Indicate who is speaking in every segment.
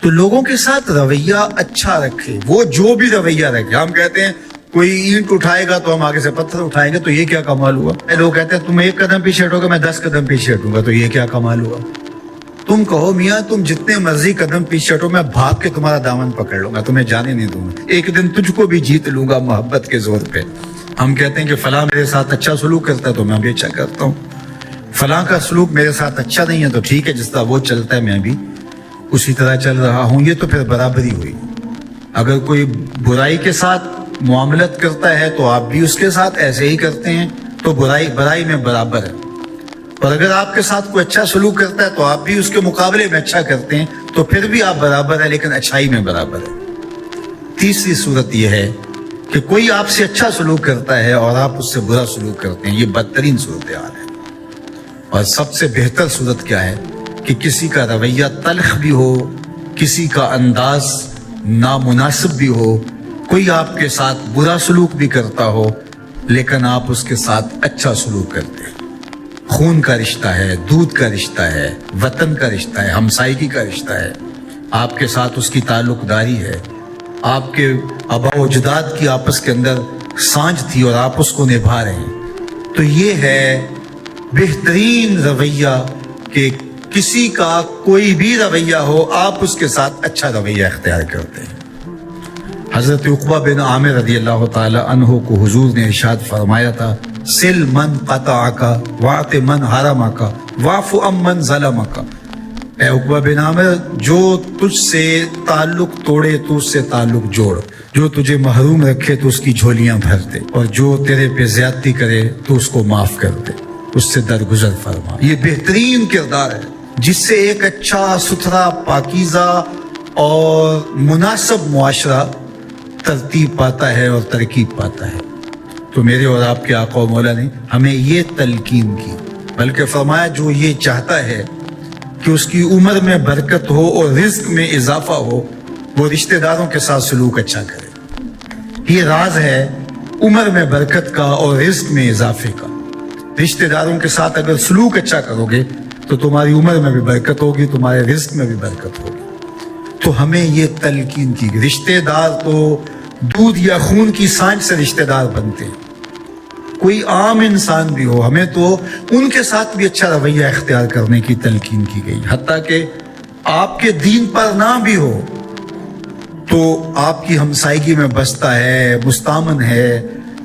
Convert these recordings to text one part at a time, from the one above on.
Speaker 1: تو لوگوں کے ساتھ رویہ اچھا رکھے، وہ جو بھی رویہ رکھے. ہم کہتے ہیں کوئی اینٹ اٹھائے گا تو ہم آگے سے پتھر اٹھائیں گے، تو یہ کیا کمال ہوا؟ لوگ کہتے ہیں تم 1 قدم پیچھے ہٹو گے میں 10 قدم پیچھے ہٹوں گا، تو یہ کیا کمال ہوا؟ تم کہو میاں تم جتنے مرضی قدم پیچھے ہٹو، میں بھاگ کے تمہارا دامن پکڑ لوں گا، تمہیں جانے نہیں دوں گا، ایک دن تجھ کو بھی جیت لوں گا محبت کے زور پہ. ہم کہتے ہیں کہ فلاں میرے ساتھ اچھا سلوک کرتا ہے تو میں بھی اچھا کرتا ہوں، فلاں کا سلوک میرے ساتھ اچھا نہیں ہے تو ٹھیک ہے، جس طرح وہ چلتا ہے میں بھی اسی طرح چل رہا ہوں. یہ تو پھر برابری ہوئی. اگر کوئی برائی کے ساتھ معاملت کرتا ہے تو آپ بھی اس کے ساتھ ایسے ہی کرتے ہیں، تو برائی میں برابر ہے. اور اگر آپ کے ساتھ کوئی اچھا سلوک کرتا ہے تو آپ بھی اس کے مقابلے میں اچھا کرتے ہیں، تو پھر بھی آپ برابر ہے، لیکن اچھائی میں برابر ہے. تیسری صورت یہ ہے کہ کوئی آپ سے اچھا سلوک کرتا ہے اور آپ اس سے برا سلوک کرتے ہیں. یہ بدترین صورتحال ہے. اور سب سے بہتر صورت کیا ہے کہ کسی کا رویہ تلخ بھی ہو، کسی کا انداز نامناسب بھی ہو، کوئی آپ کے ساتھ برا سلوک بھی کرتا ہو لیکن آپ اس کے ساتھ اچھا سلوک کرتے ہیں. خون کا رشتہ ہے، دودھ کا رشتہ ہے، وطن کا رشتہ ہے، ہمسائیگی کا رشتہ ہے، آپ کے ساتھ اس کی تعلق داری ہے، آپ کے آباء و اجداد کی آپس کے اندر سانجھ تھی اور آپ اس کو نبھا رہے ہیں. تو یہ ہے بہترین رویہ کہ کسی کا کوئی بھی رویہ ہو آپ اس کے ساتھ اچھا رویہ اختیار کرتے ہیں. حضرت عقبہ بن عامر رضی اللہ تعالی عنہ کو حضور نے ارشاد فرمایا تھا، سل من قطعک واعط من حرمک واعف عن من ظلمک. اے عقبہ بن عامر، جو تجھ سے تعلق توڑے تو اس سے تعلق جوڑ، جو تجھے محروم رکھے تو اس کی جھولیاں بھر دے، اور جو تیرے پہ زیادتی کرے تو اس کو معاف کر دے، اس سے درگزر فرما. یہ بہترین کردار ہے جس سے ایک اچھا ستھرا پاکیزہ اور مناسب معاشرہ ترتیب پاتا ہے اور ترکیب پاتا ہے. تو میرے اور آپ کے آقا و مولا نے ہمیں یہ تلقین کی، بلکہ فرمایا جو یہ چاہتا ہے کہ اس کی عمر میں برکت ہو اور رزق میں اضافہ ہو، وہ رشتہ داروں کے ساتھ سلوک اچھا کرے. یہ راز ہے عمر میں برکت کا اور رزق میں اضافے کا. رشتہ داروں کے ساتھ اگر سلوک اچھا کرو گے تو تمہاری عمر میں بھی برکت ہوگی، تمہارے رزق میں بھی برکت ہوگی. تو ہمیں یہ تلقین کی، رشتہ دار تو دودھ یا خون کی سانجھ سے رشتہ دار بنتے ہیں، کوئی عام انسان بھی ہو، ہمیں تو ان کے ساتھ بھی اچھا رویہ اختیار کرنے کی تلقین کی گئی. حتیٰ کہ آپ کے دین پر نہ بھی ہو تو آپ کی ہمسائیگی میں بستا ہے، مستامن ہے،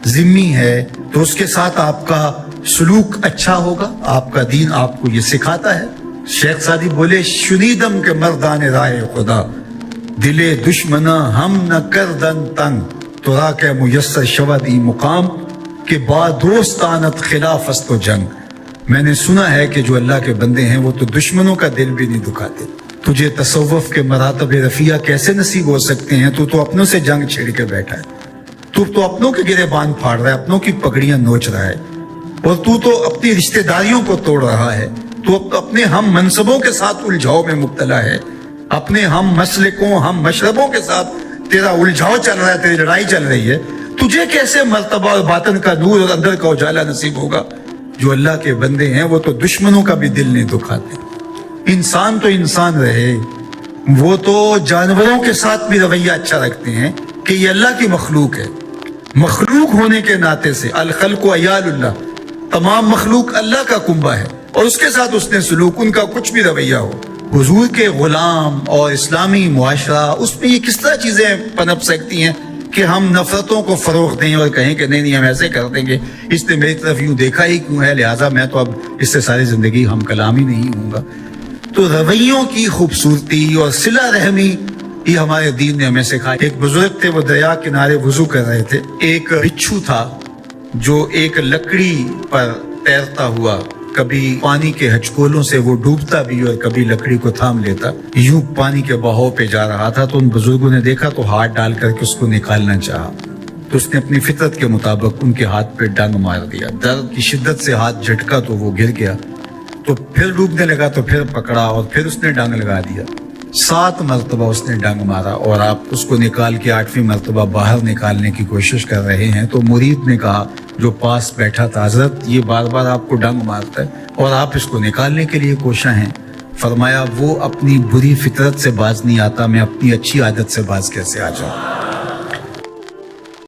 Speaker 1: ذمی ہے، تو اس کے ساتھ آپ کا سلوک اچھا ہوگا. آپ کا دین آپ کو یہ سکھاتا ہے. شیخ سعدی بولے، شنیدم کے مردان راہ خدا، دلے دشمنا ہم نہ کردن تنگ، تو را کے میسر شود ای مقام کہ با دوستانت خلاف است و جنگ. میں نے سنا ہے کہ جو اللہ کے بندے ہیں وہ تو دشمنوں کا دل بھی نہیں دکھاتے. تجھے تصوف کے مراتب رفیع کیسے نصیب ہو سکتے ہیں؟ تو اپنوں سے جنگ چھیڑ کے بیٹھا ہے، تو اپنوں کے گریبان پھاڑ رہا ہے، اپنوں کی پگڑیاں نوچ رہا ہے، اور تو اپنی رشتہ داریوں کو توڑ رہا ہے. تو اپنے ہم منصبوں کے ساتھ الجھاؤ میں مبتلا ہے، اپنے ہم مسلکوں ہم مشربوں کے ساتھ تیرا الجھاؤ چل رہا ہے، تیری لڑائی چل رہی ہے. تجھے کیسے مرتبہ اور باطن کا نور اور اندر کا اجالا نصیب ہوگا؟ جو اللہ کے بندے ہیں وہ تو دشمنوں کا بھی دل نہیں دکھاتے. انسان تو انسان رہے، وہ تو جانوروں کے ساتھ بھی رویہ اچھا رکھتے ہیں کہ یہ اللہ کی مخلوق ہے. مخلوق ہونے کے ناطے سے الخلق عیال اللہ، تمام مخلوق اللہ کا کنبہ ہے، اور اس کے ساتھ اس نے سلوک، ان کا کچھ بھی رویہ ہو. حضور کے غلام اور اسلامی معاشرہ، اس میں یہ کس طرح چیزیں پنپ سکتی ہیں کہ ہم نفرتوں کو فروغ دیں اور کہیں کہ نہیں ہم ایسے کر دیں گے، اس نے میری طرف یوں دیکھا ہی کیوں ہے، لہٰذا میں تو اب اس سے ساری زندگی ہم کلام ہی نہیں ہوں گا. تو رویوں کی خوبصورتی اور صلہ رحمی یہ ہمارے دین نے ہمیں سکھایا. ایک بزرگ تھے، وہ دریا کنارے وضو کر رہے تھے. ایک بچھو تھا جو ایک لکڑی پر تیرتا ہوا، کبھی پانی کے ہچکولوں سے وہ ڈوبتا بھی اور کبھی لکڑی کو تھام لیتا، یوں پانی کے بہاؤ پہ جا رہا تھا. تو ان بزرگوں نے دیکھا تو ہاتھ ڈال کر کے اس کو نکالنا چاہا، تو اس نے اپنی فطرت کے مطابق ان کے ہاتھ پہ ڈنگ مار دیا. درد کی شدت سے ہاتھ جھٹکا تو وہ گر گیا. تو پھر ڈوبنے لگا تو پھر پکڑا اور پھر اس نے ڈنگ لگا دیا. 7 مرتبہ اس نے ڈنگ مارا اور آپ اس کو نکال کے 8ویں مرتبہ باہر نکالنے کی کوشش کر رہے ہیں. تو مرید نے کہا جو پاس بیٹھا تھا، حضرت یہ بار بار آپ کو ڈنگ مارتا ہے اور آپ اس کو نکالنے کے لیے کوشاں ہیں. فرمایا وہ اپنی بری فطرت سے باز نہیں آتا، میں اپنی اچھی عادت سے باز کیسے آ جاؤں.